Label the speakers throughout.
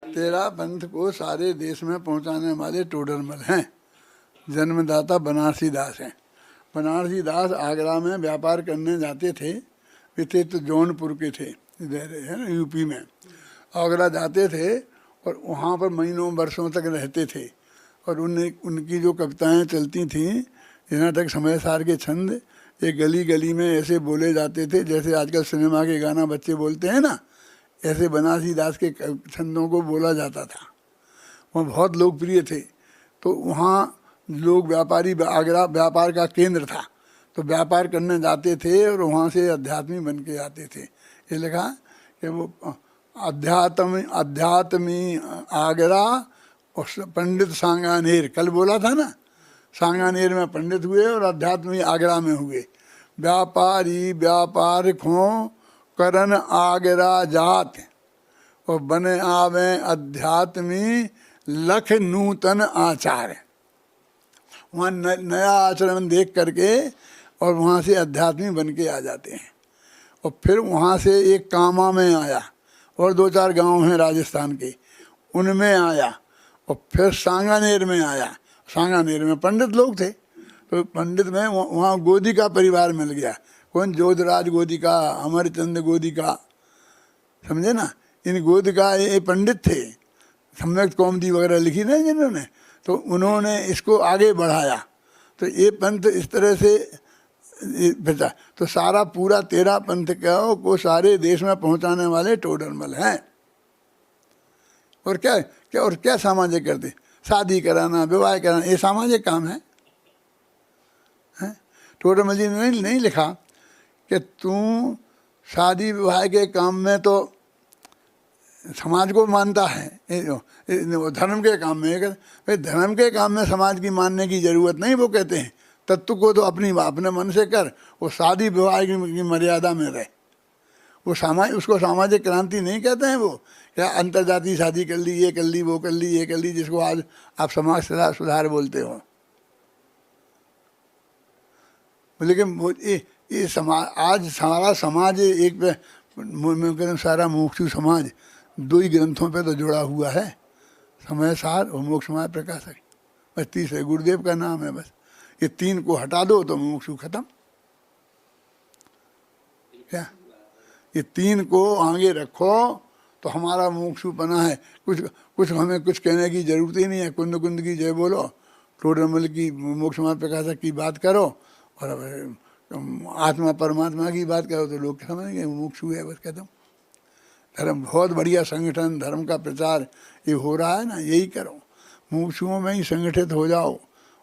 Speaker 1: तेरा पंथ को सारे देश में पहुंचाने वाले टोडरमल हैं। जन्मदाता बनारसी दास हैं। बनारसी दास आगरा में व्यापार करने जाते थे। वे थे तो जौनपुर के थे, इधर है ना यूपी में। आगरा जाते थे और वहाँ पर महीनों वर्षों तक रहते थे। और उनकी जो कविताएं चलती थीं, यहाँ तक समय सार के छंद एक गली गली में ऐसे बोले जाते थे जैसे आजकल सिनेमा के गाना बच्चे बोलते हैं ना, ऐसे बनारसी दास के छंदों को बोला जाता था। वह बहुत लोकप्रिय थे। तो वहाँ लोग व्यापारी, आगरा व्यापार का केंद्र था, तो व्यापार करने जाते थे और वहाँ से अध्यात्मी बन के आते थे। ये लिखा कि वो अध्यात्मी आगरा और पंडित सांगानेर, कल बोला था ना, सांगानेर में पंडित हुए और अध्यात्मी आगरा में हुए। व्यापारी व्यापार खो करन आगरा जात और बने आवे अध्यात्मी लख नूतन आचार। वहाँ नया आचरण देख करके और वहाँ से अध्यात्मी बन के आ जाते हैं। और फिर वहाँ से एक कामा में आया और 2-4 गांव हैं राजस्थान के, उनमें आया। और फिर सांगानेर में आया। सांगानेर में पंडित लोग थे, तो पंडित में वहाँ गोदी का परिवार मिल गया। कौन? जोधराज गोदी का, अमरचंद गोदी का, समझे ना। इन गोदी का ये पंडित थे, सम्यक कौमुदी वगैरह लिखी ना जिन्होंने, तो उन्होंने इसको आगे बढ़ाया। तो ये पंथ इस तरह से बचा। तो सारा पूरा तेरा पंथ को सारे देश में पहुंचाने वाले टोडरमल हैं। और क्या सामाजिक करते? शादी कराना, विवाह कराना, ये सामाजिक काम है। टोडरमल जी ने नहीं लिखा कि तू शादी विवाह के काम में तो समाज को मानता है, धर्म के काम में। भाई धर्म के काम में समाज की मानने की जरूरत नहीं। वो कहते हैं तत्व को तो अपने मन से कर, वो शादी विवाह की मर्यादा में रहे। वो उसको सामाजिक क्रांति नहीं कहते हैं। वो क्या अंतर्जातीय शादी कर ली, ये कर ली, वो कर ली, ये कर ली, जिसको आज आप समाज सुधार बोलते हो। लेकिन ये समाज, आज सारा समाज एक मैं कहूँ सारा मोक्षु समाज 2 ही ग्रंथों पे तो जुड़ा हुआ है, समय सार और मोक्ष माया प्रकाशक। बस तीसरे गुरुदेव का नाम है। बस ये 3 को हटा दो तो मोक्षु खत्म। क्या ये 3 को आगे रखो तो हमारा मोक्षु बना है। कुछ हमें कुछ कहने की जरूरत ही नहीं है। कुंद की जय बोलो, टोडरमल की मोक्ष माया प्रकाशक की बात करो और आत्मा परमात्मा की बात करो तो लोग समझेंगे मोक्षु है। बस खत्म। धर्म बहुत बढ़िया संगठन, धर्म का प्रचार ये हो रहा है ना, यही करो। मुमुक्षुओं में ही संगठित हो जाओ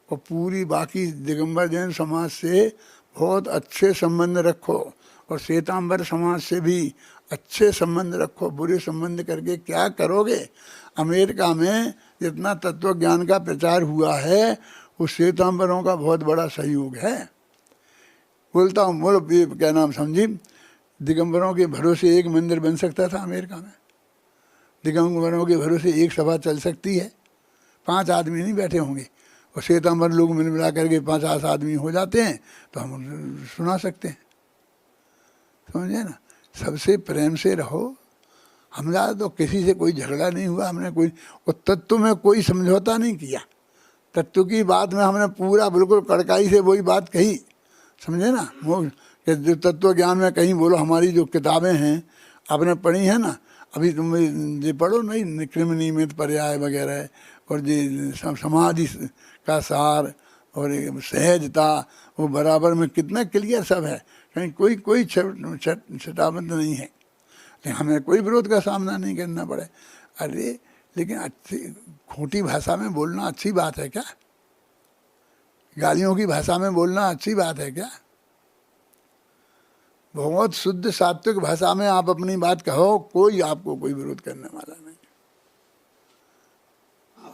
Speaker 1: और पूरी बाकी दिगंबर जैन समाज से बहुत अच्छे संबंध रखो और श्वेतांबर समाज से भी अच्छे संबंध रखो। बुरे संबंध करके क्या करोगे? अमेरिका में जितना तत्व ज्ञान का प्रचार हुआ है उस श्वेतांबरों का बहुत बड़ा सहयोग है। बोलता हूँ, बोलो क्या नाम समझी, दिगंबरों के भरोसे एक मंदिर बन सकता था अमेरिका में। दिगंबरों के भरोसे एक सभा चल सकती है, 5 आदमी नहीं बैठे होंगे। और श्वेतांबर लोग मिल मिला करके 5-8 आदमी हो जाते हैं तो हम सुना सकते हैं। समझे ना। सबसे प्रेम से रहो। हमारा तो किसी से कोई झगड़ा नहीं हुआ। हमने कोई और तत्व में कोई समझौता नहीं किया। तत्व की बात में हमने पूरा बिल्कुल कड़काई से वही बात कही। समझे ना। वो जो तत्व ज्ञान में कहीं बोलो, हमारी जो किताबें हैं आपने पढ़ी है ना, अभी तुम ये पढ़ो नहीं, कृमनिमित पर्याय वगैरह और ये समाधि का सार और सहजता, वो बराबर में कितना क्लियर सब है। कहीं कोई छटावत नहीं है। लेकिन हमें कोई विरोध का सामना नहीं करना पड़े। अरे लेकिन अच्छी खोटी भाषा में बोलना अच्छी बात है क्या? गालियों की भाषा में बोलना अच्छी बात है क्या? बहुत शुद्ध सात्विक भाषा में आप अपनी बात कहो, कोई आपको कोई विरोध करने वाला नहीं।